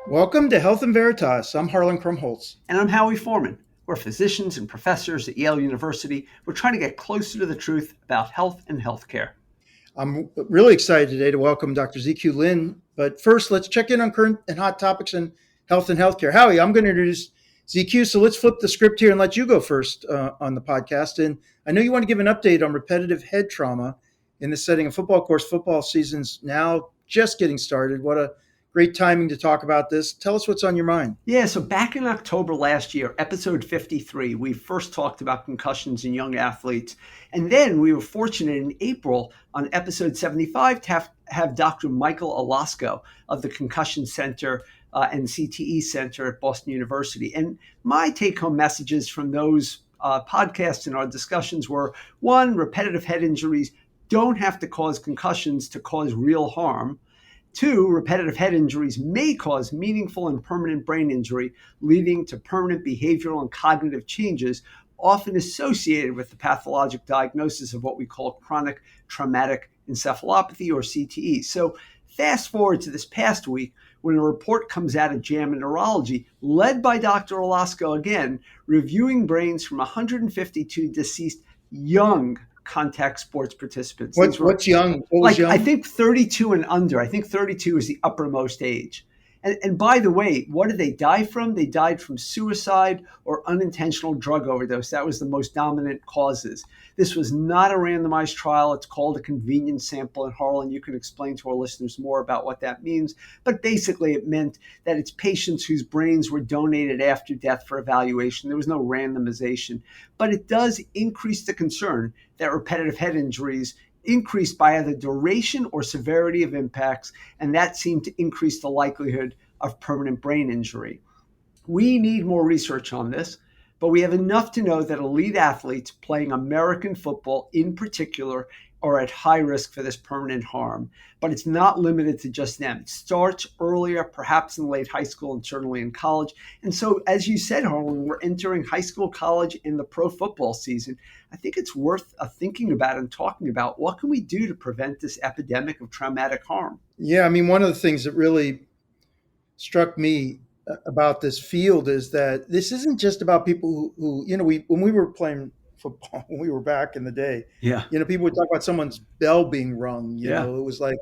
Welcome to Health and Veritas. I'm Harlan Krumholtz. And I'm Howie Foreman. We're physicians and professors at Yale University. We're trying to get closer to the truth about health and healthcare. I'm really excited today to welcome Dr. Zhenqiu Lin. But first, let's check in on current and hot topics in health and healthcare. Howie, I'm going to introduce ZQ, so let's flip the script here and let you go first on the podcast. And I know you want to give an update on repetitive head trauma in the setting of football. Of course, football season's now just getting started. What a great timing to talk about this. Tell us what's on your mind. Yeah, so back in October last year, episode 53, we first talked about concussions in young athletes. And then we were fortunate in April on episode 75 to have Dr. Michael Alasko of the Concussion Center and CTE Center at Boston University. And my take-home messages from those podcasts and our discussions were, one, repetitive head injuries don't have to cause concussions to cause real harm. Two, repetitive head injuries may cause meaningful and permanent brain injury, leading to permanent behavioral and cognitive changes, often associated with the pathologic diagnosis of what we call chronic traumatic encephalopathy or CTE. So fast forward to this past week when a report comes out of JAMA Neurology, led by Dr. Alasko again, reviewing brains from 152 deceased young contact sports participants. What's young? What was young? I think 32 and under. I think 32 is the uppermost age. And by the way, what did they die from? They died from suicide or unintentional drug overdose. That was the most dominant causes. This was not a randomized trial. It's called a convenience sample. And Harlan, you can explain to our listeners more about what that means. But basically, it meant that it's patients whose brains were donated after death for evaluation. There was no randomization. But it does increase the concern that repetitive head injuries increased by either duration or severity of impacts, and that seemed to increase the likelihood of permanent brain injury. We need more research on this, but we have enough to know that elite athletes playing American football in particular are at high risk for this permanent harm. But it's not limited to just them. It starts earlier, perhaps in late high school and certainly in college. And so, as you said, Harlan, we're entering high school, college, in the pro football season. I think it's worth thinking about and talking about what can we do to prevent this epidemic of traumatic harm. Yeah, I mean, one of the things that really struck me about this field is that this isn't just about people who when we were playing football, when we were back in the day, Yeah. people would talk about someone's bell being rung, Yeah. it was like,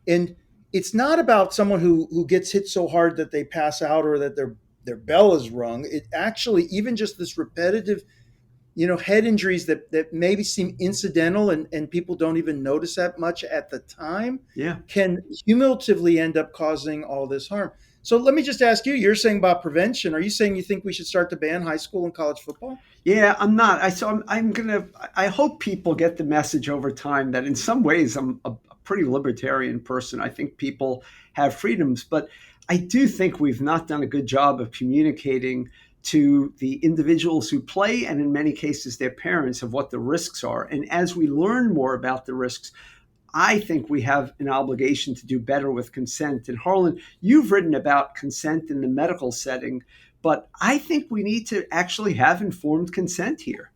and it's not about someone who gets hit so hard that they pass out or that their bell is rung. It actually, even just this repetitive, head injuries that maybe seem incidental and people don't even notice that much at the time, Yeah. can cumulatively end up causing all this harm. So let me just ask you, you're saying about prevention. Are you saying you think we should start to ban high school and college football? Yeah, I'm not. I hope people get the message over time that in some ways I'm a pretty libertarian person. I think people have freedoms, but I do think we've not done a good job of communicating to the individuals who play and in many cases their parents of what the risks are. And as we learn more about the risks, I think we have an obligation to do better with consent. And Harlan, you've written about consent in the medical setting, but I think we need to actually have informed consent here.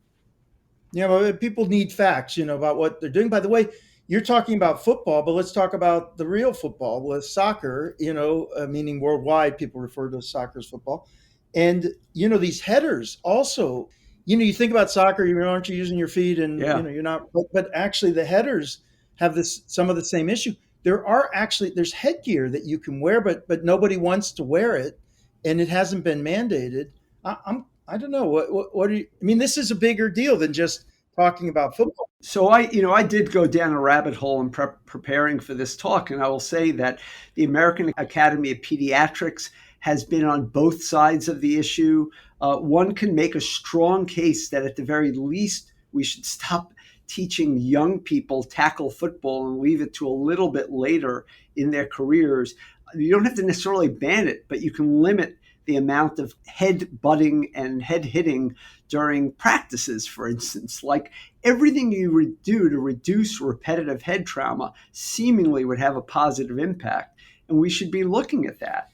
Yeah, well, people need facts, about what they're doing. By the way, you're talking about football, but let's talk about the real football with soccer, meaning worldwide, people refer to soccer as football. And, these headers also, you think about soccer, aren't you using your feet and, Yeah. You're not, but actually the headers have some of the same issue. There's headgear that you can wear, but nobody wants to wear it, and it hasn't been mandated. I don't know what do you, I mean, this is a bigger deal than just talking about football. So I did go down a rabbit hole in preparing for this talk, and I will say that the American Academy of Pediatrics has been on both sides of the issue. One can make a strong case that at the very least we should stop teaching young people tackle football and leave it to a little bit later in their careers. You don't have to necessarily ban it, but you can limit the amount of head butting and head hitting during practices, for instance. Like everything you would do to reduce repetitive head trauma seemingly would have a positive impact. And we should be looking at that.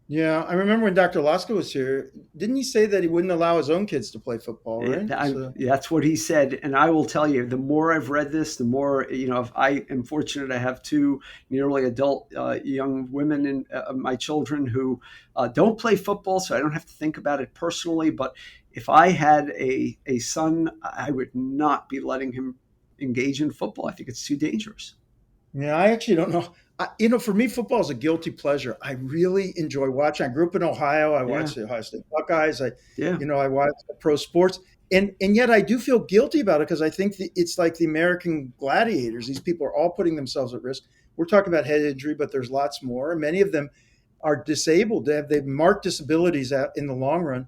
Yeah, I remember when Dr. Laska was here. Didn't he say that he wouldn't allow his own kids to play football? Right. So That's what he said. And I will tell you, the more I've read this, the more, if I am fortunate to have two nearly adult young women in my children who don't play football, so I don't have to think about it personally. But if I had a son, I would not be letting him engage in football. I think it's too dangerous. yeah, I actually don't know. For me, football is a guilty pleasure. I really enjoy watching. I grew up in Ohio. I Yeah. watched the Ohio State Buckeyes. Yeah. I watched the pro sports, and yet I do feel guilty about it because I think it's like the American gladiators. These people are all putting themselves at risk. We're talking about head injury, but there's lots more. Many of them are disabled. They've marked disabilities out in the long run,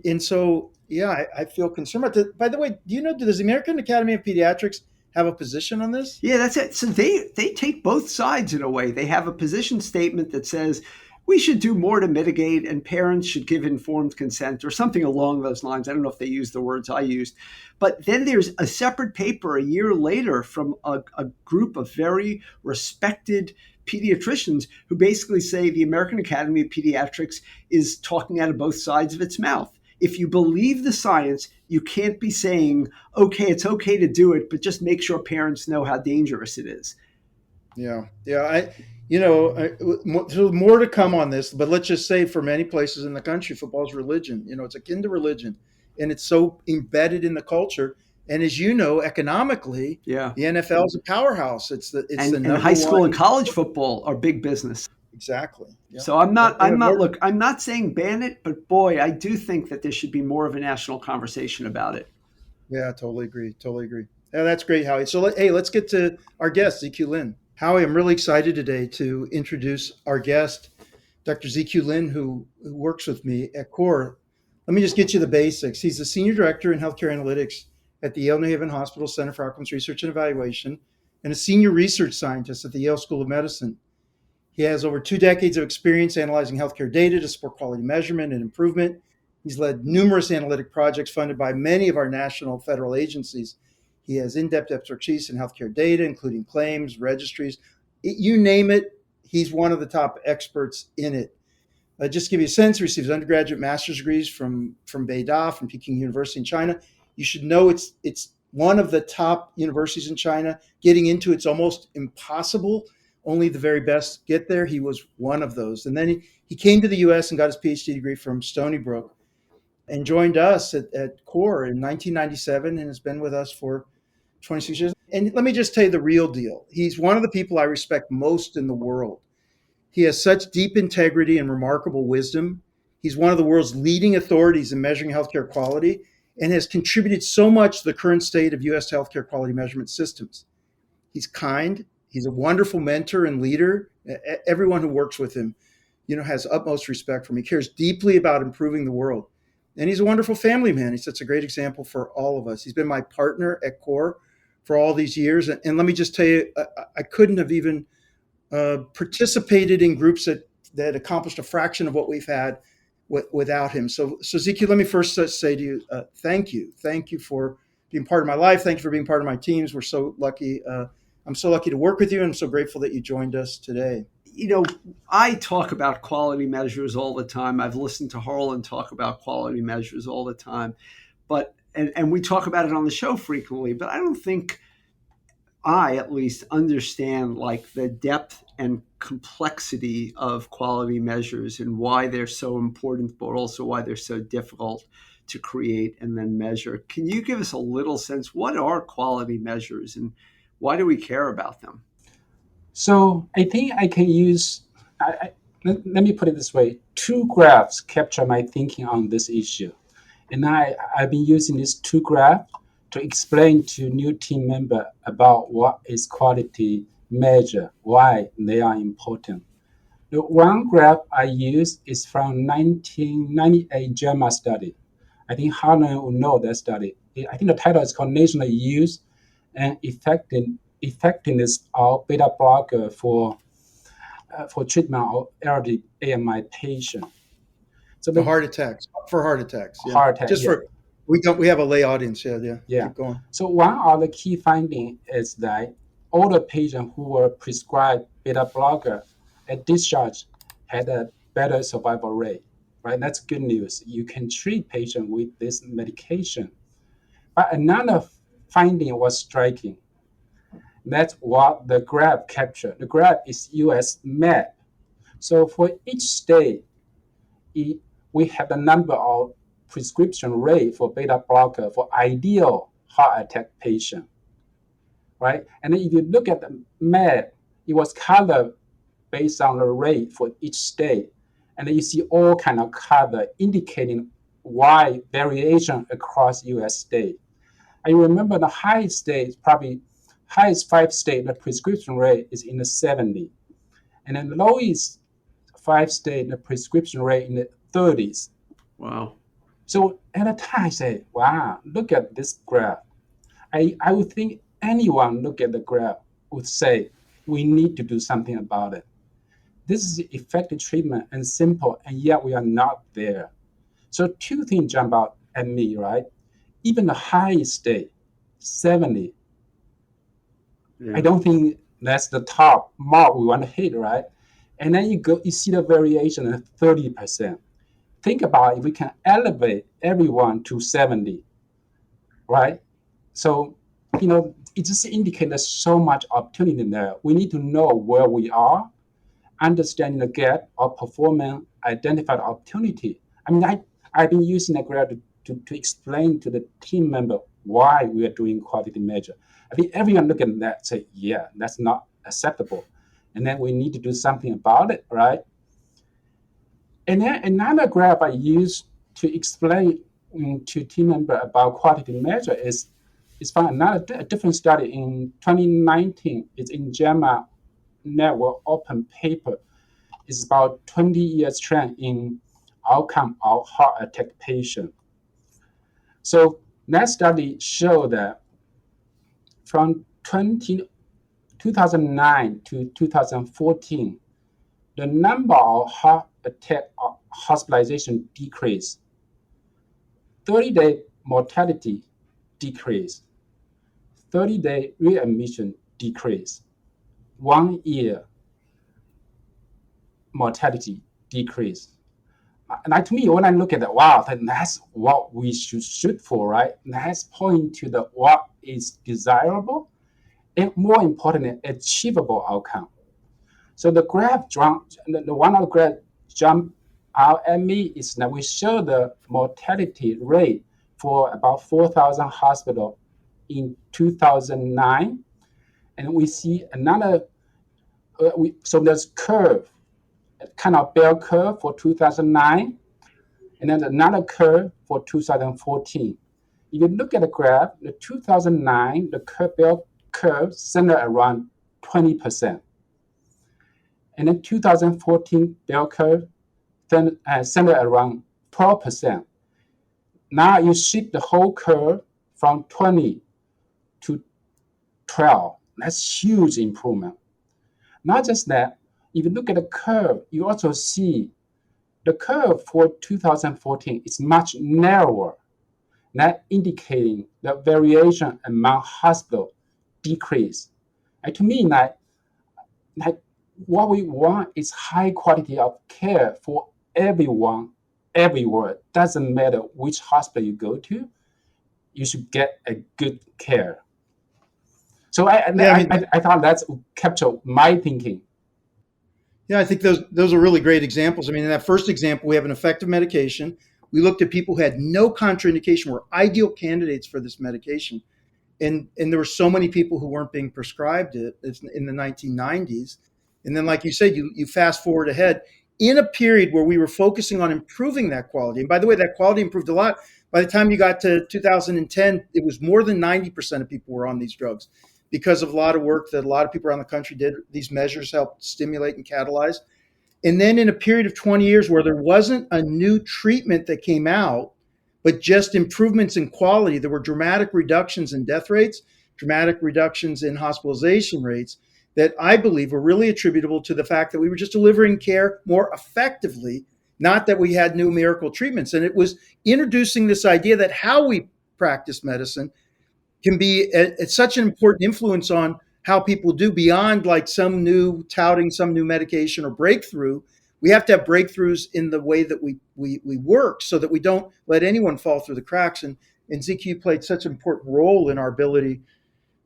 and so yeah, I feel concerned about that. By the way, do you know does the American Academy of Pediatrics have a position on this? Yeah, that's it. So they take both sides in a way. They have a position statement that says we should do more to mitigate and parents should give informed consent or something along those lines. I don't know if they use the words I used. But then there's a separate paper a year later from a group of very respected pediatricians who basically say the American Academy of Pediatrics is talking out of both sides of its mouth. If you believe the science, you can't be saying, okay, it's okay to do it, but just make sure parents know how dangerous it is. Yeah, yeah. So more to come on this, but let's just say for many places in the country, football is religion. It's akin to religion, and it's so embedded in the culture. And as you know, economically, Yeah. the NFL is a powerhouse. It's the And number high school and one. college football are big business. Exactly. Yeah. So look, I'm not saying ban it, but boy, I do think that there should be more of a national conversation about it. Yeah, totally agree. Totally agree. Yeah, that's great, Howie. So hey, let's get to our guest, ZQ Lin. Howie, I'm really excited today to introduce our guest, Dr. ZQ Lin, who works with me at CORE. Let me just get you the basics. He's the Senior Director in Healthcare Analytics at the Yale New Haven Hospital Center for Outcomes Research and Evaluation and a Senior Research Scientist at the Yale School of Medicine. He has over 2 decades of experience analyzing healthcare data to support quality measurement and improvement. He's led numerous analytic projects funded by many of our national federal agencies. He has in-depth expertise in healthcare data, including claims, registries. You name it, he's one of the top experts in it. Just to give you a sense, he receives undergraduate master's degrees from Beida, from Peking University in China. You should know it's one of the top universities in China. Getting into it's almost impossible. Only the very best get there. He was one of those. And then he came to the US and got his PhD degree from Stony Brook and joined us at CORE in 1997 and has been with us for 26 years. And let me just tell you the real deal. He's one of the people I respect most in the world. He has such deep integrity and remarkable wisdom. He's one of the world's leading authorities in measuring healthcare quality and has contributed so much to the current state of US healthcare quality measurement systems. He's kind. He's a wonderful mentor and leader. Everyone who works with him, has utmost respect for him. He cares deeply about improving the world. And he's a wonderful family man. He sets a great example for all of us. He's been my partner at CORE for all these years. And let me just tell you, I couldn't have even participated in groups that accomplished a fraction of what we've had without him. So ZQ, let me first say to you, thank you. Thank you for being part of my life. Thank you for being part of my teams. We're so lucky. I'm so lucky to work with you, and I'm so grateful that you joined us today. You know, I talk about quality measures all the time. I've listened to Harlan talk about quality measures all the time, but and we talk about it on the show frequently. But I don't think I at least understand like the depth and complexity of quality measures and why they're so important, but also why they're so difficult to create and then measure. Can you give us a little sense? What are quality measures and why do we care about them? So I think I can use, let me put it this way, two graphs capture my thinking on this issue. And I've been using these two graphs to explain to new team member about what is quality measure, why they are important. The one graph I use is from 1998 JAMA study. I think Harlan will know that study. I think the title is called National Use and Effectiveness of Beta Blocker for treatment of elderly AMI patient. So the heart attacks for heart attacks. Yeah. Heart attack. Just for we have a lay audience. Yeah. Keep going. So one of the key findings is that all the patients who were prescribed beta blocker at discharge had a better survival rate, right? That's good news. You can treat patients with this medication. But another finding was striking. That's what the graph captured. The graph is US map. So for each state, we have the number of prescription rate for beta blocker for ideal heart attack patient, right? And then if you look at the map, it was colored based on the rate for each state. And then you see all kind of color indicating wide variation across US state. I remember the highest state, probably highest 5 state, the prescription rate is in the 70. And then the lowest 5 state, the prescription rate in the 30s. Wow. So at the time I say, wow, look at this graph. I would think anyone look at the graph would say, we need to do something about it. This is effective treatment and simple, and yet we are not there. So 2 things jump out at me, right? Even the highest state, 70. Yeah. I don't think that's the top mark we want to hit, right? And then you see the variation at 30%. Think about if we can elevate everyone to 70, right? So, it just indicates there's so much opportunity there. We need to know where we are, understanding the gap of performance, identify the opportunity. I mean, I've been using the graph to explain to the team member why we are doing quality measure. I think everyone look at that and say, yeah, that's not acceptable. And then we need to do something about it, right? And then another graph I use to explain to team member about quality measure is from a different study in 2019. It's in JAMA Network Open paper. It's about 20 years trend in outcome of heart attack patient. So that study showed that from 2009 to 2014, the number of heart attack hospitalization decreased. 30-day mortality decreased. 30-day readmission decreased. 1 year mortality decreased. And to me, when I look at that, wow, that's what we should shoot for, right? And that's pointing to what is desirable and, more importantly, achievable outcome. So the graph the one of the graph jump out at me is that we show the mortality rate for about 4,000 hospitals in 2009, and we see another. So there's curve, kind of bell curve for 2009, and then another curve for 2014. If you look at the graph, the 2009, the bell curve centered around 20%. And then 2014 bell curve centered around 12%. Now you shift the whole curve from 20 to 12. That's huge improvement. Not just that, if you look at the curve, you also see the curve for 2014 is much narrower, that indicating the variation among hospitals decrease. And to me, what we want is high quality of care for everyone, everywhere. Doesn't matter which hospital you go to, you should get a good care. So I thought that's captured my thinking. Yeah, I think those are really great examples. I mean, in that first example, we have an effective medication. We looked at people who had no contraindication, were ideal candidates for this medication. And there were so many people who weren't being prescribed it in the 1990s. And then, like you said, you fast forward ahead in a period where we were focusing on improving that quality. And by the way, that quality improved a lot. By the time you got to 2010, it was more than 90% of people were on these drugs because of a lot of work that a lot of people around the country did. These measures helped stimulate and catalyze. And then in a period of 20 years where there wasn't a new treatment that came out, but just improvements in quality, there were dramatic reductions in death rates, dramatic reductions in hospitalization rates that I believe were really attributable to the fact that we were just delivering care more effectively, not that we had new miracle treatments. And it was introducing this idea that how we practice medicine can be it's such an important influence on how people do beyond like touting some new medication or breakthrough. we have to have breakthroughs in the way that we work so that we don't let anyone fall through the cracks. And ZQ played such an important role in our ability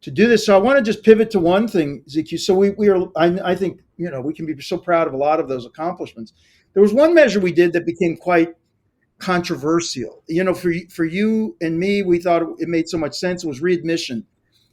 to do this. So I want to just pivot to one thing, ZQ. So we are, I think, we can be so proud of a lot of those accomplishments. There was one measure we did that became quite controversial. For you and me, we thought it made so much sense. It was readmission.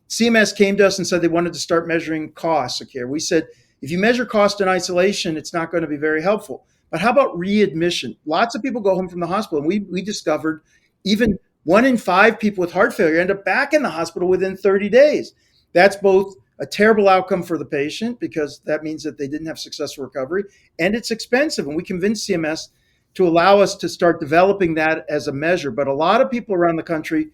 CMS came to us and said they wanted to start measuring costs of care. We said, if you measure cost in isolation, it's not going to be very helpful. But how about readmission? Lots of people go home from the hospital, and we discovered even 1 in 5 people with heart failure end up back in the hospital within 30 days. That's both a terrible outcome for the patient because that means that they didn't have successful recovery, and it's expensive. And we convinced CMS to allow us to start developing that as a measure. But a lot of people around the country,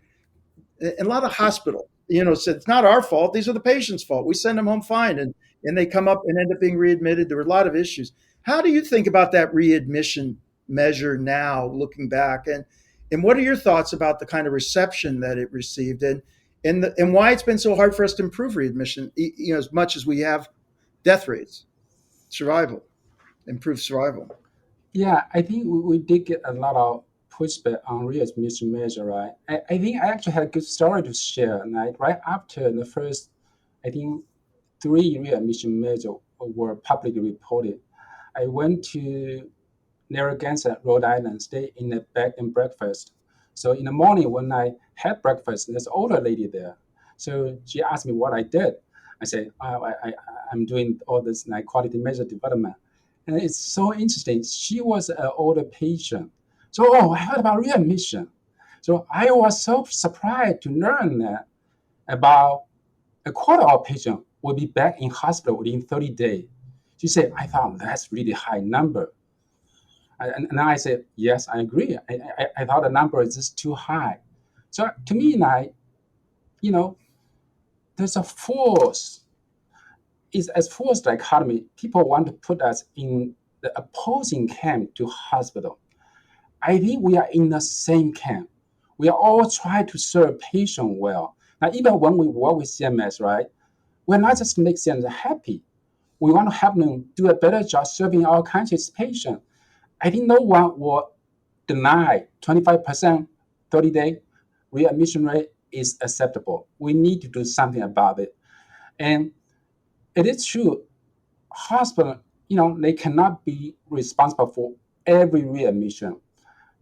and a lot of hospitals, said it's not our fault. These are the patient's fault. We send them home fine, and they come up and end up being readmitted. There were a lot of issues. How do you think about that readmission measure now, looking back, and what are your thoughts about the kind of reception that it received, and why it's been so hard for us to improve readmission, as much as we have death rates, improve survival? Yeah, I think we did get a lot of pushback on readmission measure, right? I think I actually had a good story to share. Right after the first, I think 3 readmission measures were publicly reported, I went to Narragansett, Rhode Island, stay in a bed and breakfast. So in the morning when I had breakfast, there's an older lady there. So she asked me what I did. I said, I'm doing all this quality measure development. And it's so interesting. She was an older patient. So, I heard about readmission. So I was so surprised to learn that about a quarter of patients will be back in hospital within 30 days. She said, I thought that's really high number. And I said, yes, I agree. I thought the number is just too high. So to me, there's a force. It's as forced dichotomy. People want to put us in the opposing camp to hospital. I think we are in the same camp. We are all trying to serve patient well. Now, even when we work with CMS, right, we're not just to make CMS happy. We want to help them do a better job serving our country's patients. I think no one will deny 25%, 30-day readmission rate is acceptable. We need to do something about it. And it is true, hospital, they cannot be responsible for every readmission.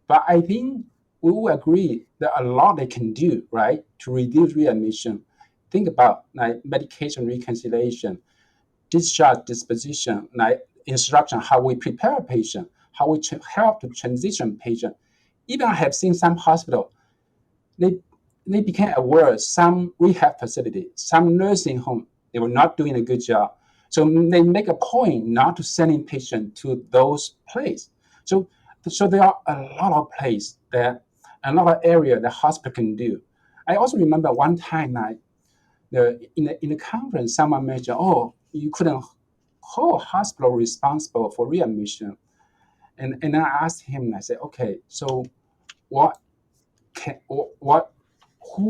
But I think we will agree there are a lot they can do, right, to reduce readmission. Think about medication reconciliation, discharge disposition, instruction, how we prepare a patient, how we help to transition patient. Even I have seen some hospital, they became aware some rehab facility, some nursing home, they were not doing a good job. So they make a point not to sending patients to those places. So there are a lot of places that a lot of area the hospital can do. I also remember one time in a conference, someone mentioned, you couldn't hold hospital responsible for readmission. And I asked him, I said, okay, so who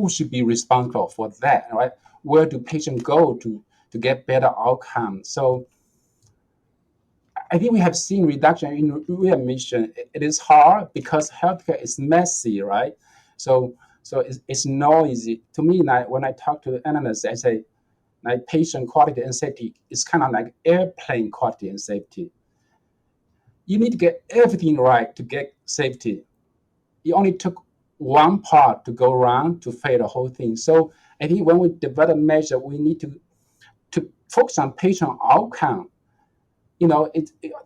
should be responsible for that, right? Where do patients go to get better outcomes? So I think we have seen reduction in readmission. It is hard because healthcare is messy, right? So it's noisy. To me, when I talk to analysts, I say, patient quality and safety is kind of like airplane quality and safety. You need to get everything right to get safety. It only took one part to go wrong to fail the whole thing. So I think when we develop measure, we need to focus on patient outcome.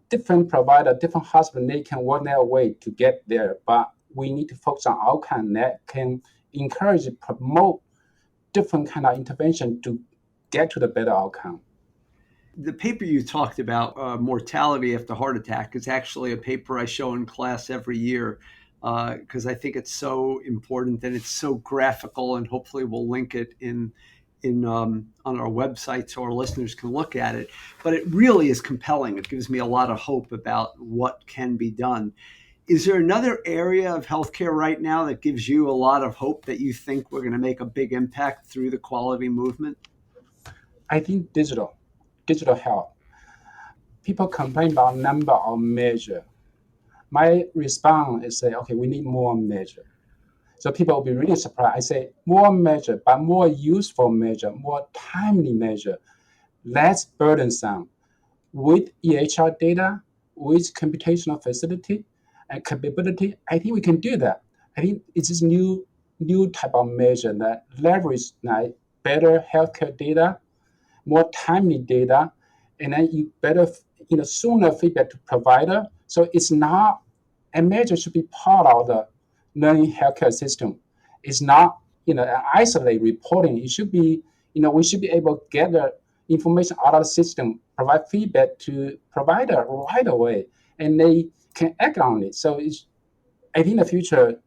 Different provider, different hospital, they can work their way to get there, but we need to focus on outcome that can encourage, promote different kind of intervention to get to the better outcome. The paper you talked about, mortality after heart attack, is actually a paper I show in class every year because I think it's so important and it's so graphical, and hopefully we'll link it on our website so our listeners can look at it. But it really is compelling. It gives me a lot of hope about what can be done. Is there another area of healthcare right now that gives you a lot of hope that you think we're going to make a big impact through the quality movement? I think digital health. people complain about number of measure. My response is say, okay, we need more measure. So people will be really surprised. I say more measure, but more useful measure, more timely measure, less burdensome with EHR data, with computational facility and capability. I think we can do that. I think it's this new type of measure that leverage like better healthcare data, more timely data, and then you better sooner feedback to provider. So it's not a measure should be part of the learning healthcare system. It's not an isolated reporting. It should be we should be able to gather information out of the system, provide feedback to provider right away, and they can act on it. So I think the future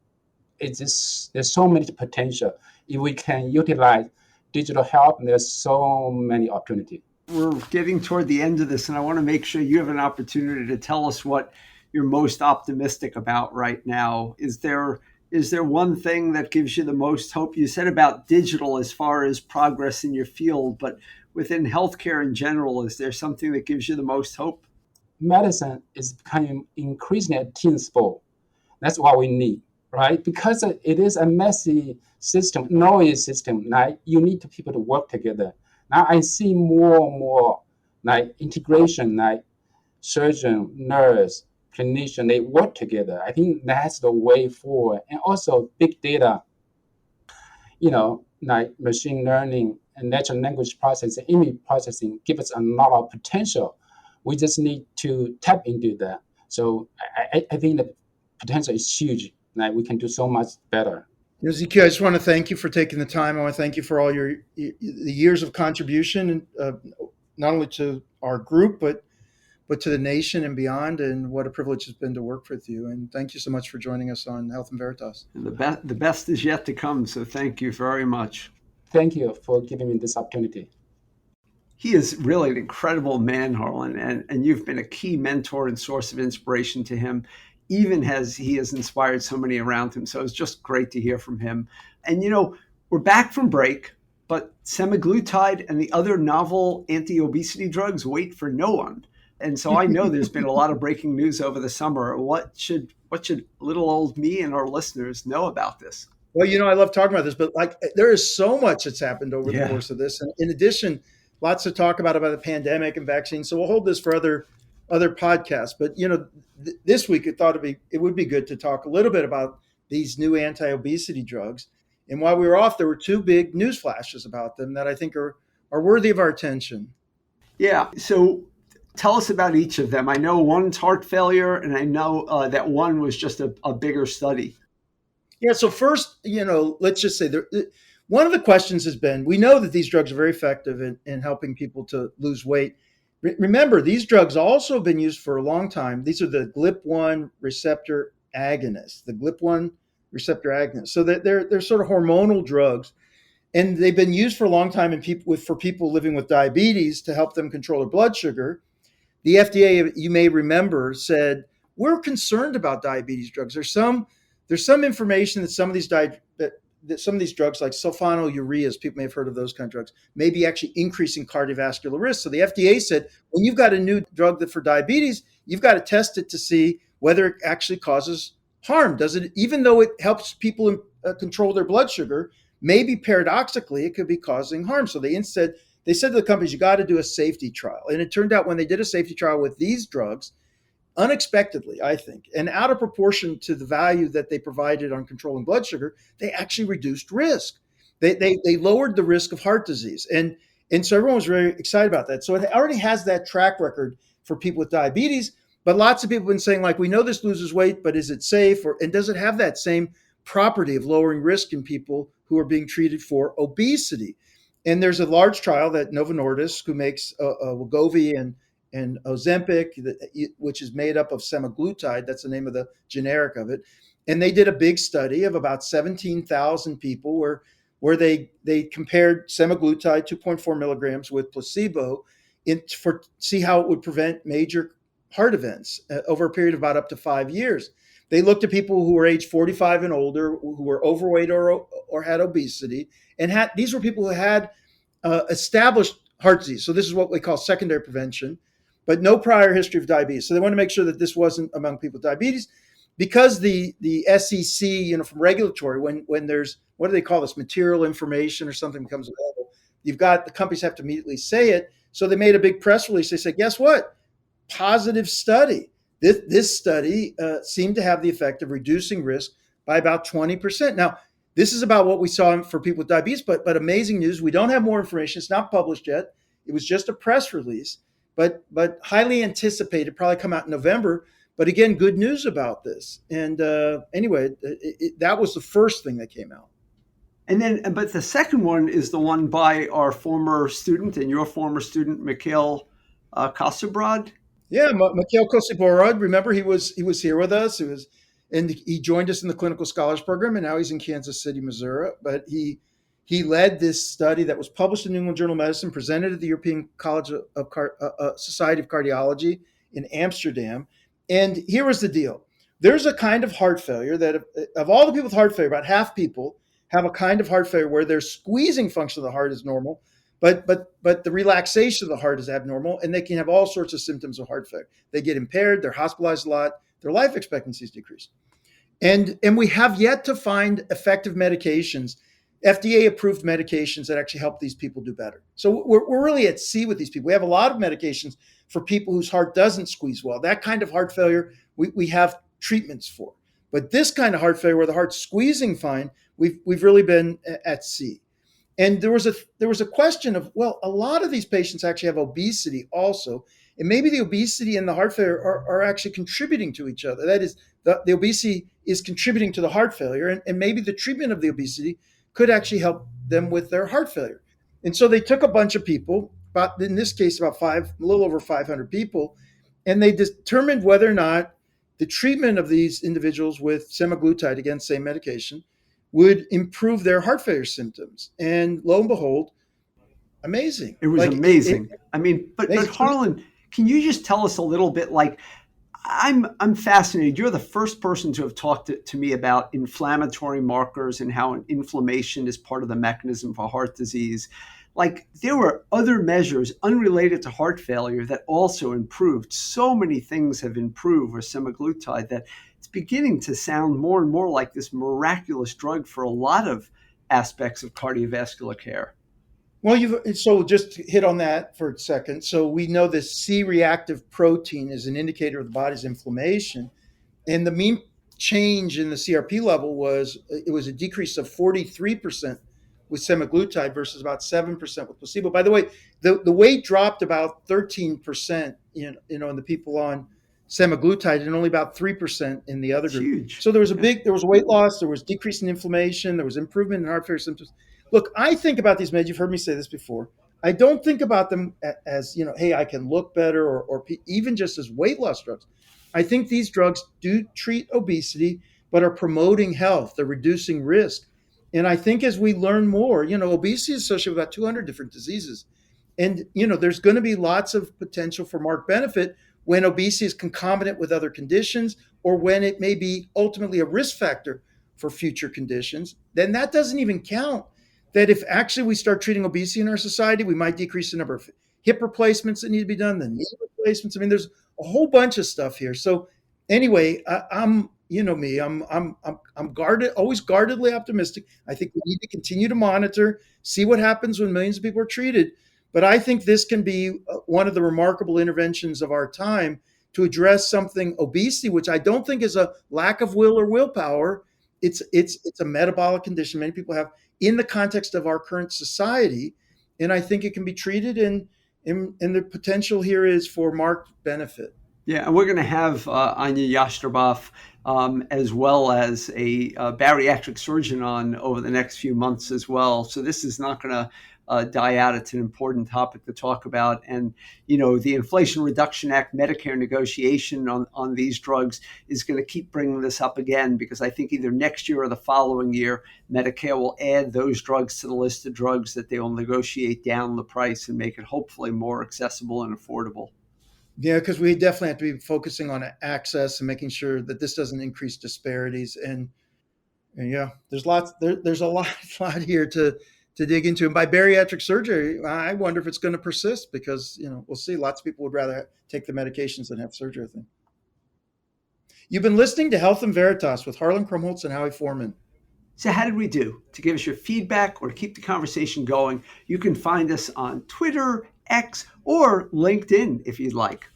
it's just there's so many potential. If we can utilize digital health, there's so many opportunities. We're getting toward the end of this, and I want to make sure you have an opportunity to tell us what you're most optimistic about right now. Is there one thing that gives you the most hope? You said about digital as far as progress in your field, but within healthcare in general, is there something that gives you the most hope? Medicine is becoming increasingly a team sport. That's what we need, right? Because it is a messy system, noisy system. Like you need people to work together. Now I see more and more like integration, like surgeon, nurse, clinician, they work together. I think that's the way forward. And also big data, like machine learning and natural language processing, image processing, give us a lot of potential. We just need to tap into that. So I think the potential is huge. Like we can do so much better. Zhenqiu, I just want to thank you for taking the time. I want to thank you for all the years of contribution, not only to our group, but to the nation and beyond. And what a privilege it's been to work with you. And thank you so much for joining us on Health and Veritas. And the best is yet to come. So thank you very much. Thank you for giving me this opportunity. He is really an incredible man, Harlan, and you've been a key mentor and source of inspiration to him, even as he has inspired so many around him. So it's just great to hear from him. And, we're back from break, but semaglutide and the other novel anti-obesity drugs wait for no one. And so I know there's been a lot of breaking news over the summer. What should little old me and our listeners know about this? Well, I love talking about this, but there is so much that's happened over the course of this. And in addition, lots to talk about the pandemic and vaccines. So we'll hold this for other podcasts. But this week it would be good to talk a little bit about these new anti-obesity drugs. And while we were off, there were two big news flashes about them that I think are worthy of our attention. Yeah. So tell us about each of them. I know one's heart failure, and I know that one was just a bigger study. Yeah. So first, let's just say one of the questions has been, we know that these drugs are very effective in helping people to lose weight. Remember, these drugs also have been used for a long time. These are the GLP-1 receptor agonists, So that they're sort of hormonal drugs, and they've been used for a long time for people living with diabetes to help them control their blood sugar. The FDA, you may remember, said we're concerned about diabetes drugs. There's some information that some of these that some of these drugs, like sulfonylureas, people may have heard of those kind of drugs, may be actually increasing cardiovascular risk. So the FDA said, when you've got a new drug for diabetes, you've got to test it to see whether it actually causes harm. Does it, even though it helps people control their blood sugar, maybe paradoxically, it could be causing harm. So they said to the companies, you got to do a safety trial. And it turned out when they did a safety trial with these drugs, unexpectedly, I think, and out of proportion to the value that they provided on controlling blood sugar, they actually reduced risk. They lowered the risk of heart disease. And so everyone was very excited about that. So it already has that track record for people with diabetes, but lots of people have been saying, we know this loses weight, but is it safe? And does it have that same property of lowering risk in people who are being treated for obesity? And there's a large trial that Novo Nordisk, who makes Wegovy and Ozempic, which is made up of semaglutide, that's the name of the generic of it. And they did a big study of about 17,000 people where they compared semaglutide 2.4 milligrams with placebo to see how it would prevent major heart events over a period of about up to 5 years. They looked at people who were age 45 and older, who were overweight or had obesity, and these were people who had established heart disease. So this is what we call secondary prevention. but no prior history of diabetes. So they want to make sure that this wasn't among people with diabetes, because the SEC, from regulatory, when there's, what do they call this, material information or something becomes available, you've got, the companies have to immediately say it. So they made a big press release. They said, guess what? Positive study. This study seemed to have the effect of reducing risk by about 20%. Now, this is about what we saw for people with diabetes, but amazing news. We don't have more information. It's not published yet. It was just a press release, but highly anticipated, probably come out in November. But again, good news about this. And anyway, that was the first thing that came out. And then, but the second one is the one by our former student and your former student, Mikhail Kassabrod. Yeah, Mikhail Kosiborod. Remember, he was here with us. And he joined us in the clinical scholars program, and now he's in Kansas City, Missouri. But he led this study that was published in the New England Journal of Medicine, presented at the European College of Society of Cardiology in Amsterdam. And here was the deal: there's a kind of heart failure that, of all the people with heart failure, about half people have a kind of heart failure where their squeezing function of the heart is normal, but the relaxation of the heart is abnormal, and they can have all sorts of symptoms of heart failure. They get impaired, they're hospitalized a lot, their life expectancy is decreased. And we have yet to find effective medications, FDA-approved medications that actually help these people do better. So we're really at sea with these people. We have a lot of medications for people whose heart doesn't squeeze well. That kind of heart failure, we have treatments for. But this kind of heart failure where the heart's squeezing fine, we've really been at sea. And there was a question of, well, a lot of these patients actually have obesity also, and maybe the obesity and the heart failure are actually contributing to each other. That is, the obesity is contributing to the heart failure, and maybe the treatment of the obesity could actually help them with their heart failure. And so they took a bunch of people, about, in this case, a little over 500 people, and they determined whether or not the treatment of these individuals with semaglutide, again, same medication, would improve their heart failure symptoms. And lo and behold, amazing. It was amazing. But Harlan, can you just tell us a little bit, like, I'm fascinated. You're the first person to have talked to me about inflammatory markers and how inflammation is part of the mechanism for heart disease. Like, there were other measures unrelated to heart failure that also improved. So many things have improved with semaglutide that it's beginning to sound more and more like this miraculous drug for a lot of aspects of cardiovascular care. Well, so just hit on that for a second. So we know this C-reactive protein is an indicator of the body's inflammation, and the mean change in the CRP level was a decrease of 43% with semaglutide versus about 7% with placebo. By the way, the weight dropped about 13%, in the people on semaglutide, and only about 3% in the other group. Huge. So there was weight loss, there was decrease in inflammation, there was improvement in heart failure symptoms. Look, I think about these meds, you've heard me say this before, I don't think about them as, hey, I can look better, or even just as weight loss drugs. I think these drugs do treat obesity, but are promoting health, they're reducing risk. And I think as we learn more, obesity is associated with about 200 different diseases. And, there's going to be lots of potential for marked benefit when obesity is concomitant with other conditions, or when it may be ultimately a risk factor for future conditions. Then that doesn't even count that if actually we start treating obesity in our society, we might decrease the number of hip replacements that need to be done, the knee replacements. There's a whole bunch of stuff here. So anyway, I'm guarded, always guardedly optimistic. I think we need to continue to monitor, see what happens when millions of people are treated. But I think this can be one of the remarkable interventions of our time to address something, obesity, which I don't think is a lack of will or willpower. It's a metabolic condition many people have in the context of our current society. And I think it can be treated, and the potential here is for marked benefit. Yeah, and we're going to have Anya Yashtrabov as well as a bariatric surgeon on over the next few months as well. So this is not going to die out. It's an important topic to talk about. And, the Inflation Reduction Act Medicare negotiation on these drugs is going to keep bringing this up again, because I think either next year or the following year, Medicare will add those drugs to the list of drugs that they will negotiate down the price and make it hopefully more accessible and affordable. Yeah, because we definitely have to be focusing on access and making sure that this doesn't increase disparities. And yeah, there's a lot here to to dig into. And by bariatric surgery, I wonder if it's going to persist because, we'll see. Lots of people would rather take the medications than have surgery, I think. You've been listening to Health and Veritas with Harlan Krumholtz and Howie Foreman. So how did we do? To give us your feedback or to keep the conversation going, you can find us on Twitter, X, or LinkedIn if you'd like.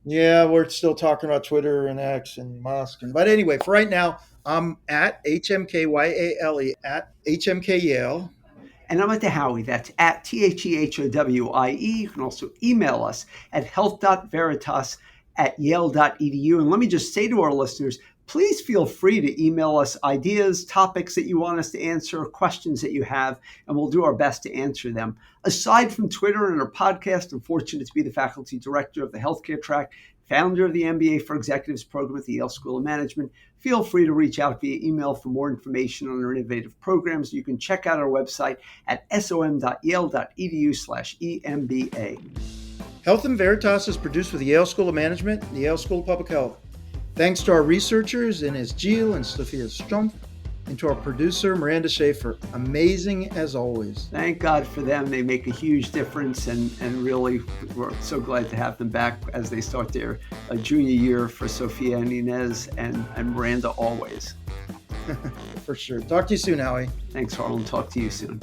Yeah, we're still talking about Twitter and X and Musk. But anyway, for right now, I'm at HMKYALE, at HMK Yale. And I'm at the Howie. That's at THEHOWIE. You can also email us at health.veritas@yale.edu. And let me just say to our listeners, please feel free to email us ideas, topics that you want us to answer, questions that you have, and we'll do our best to answer them. Aside from Twitter and our podcast, I'm fortunate to be the faculty director of the healthcare track, founder of the MBA for Executives program at the Yale School of Management. Feel free to reach out via email for more information on our innovative programs. You can check out our website at som.yale.edu/EMBA. Health and Veritas is produced with the Yale School of Management and the Yale School of Public Health. Thanks to our researchers, Ines Gil and Sophia Strumpf, and to our producer, Miranda Schaefer. Amazing as always. Thank God for them. They make a huge difference, and really, we're so glad to have them back as they start their junior year for Sophia and Ines and Miranda always. For sure. Talk to you soon, Howie. Thanks, Harlan. Talk to you soon.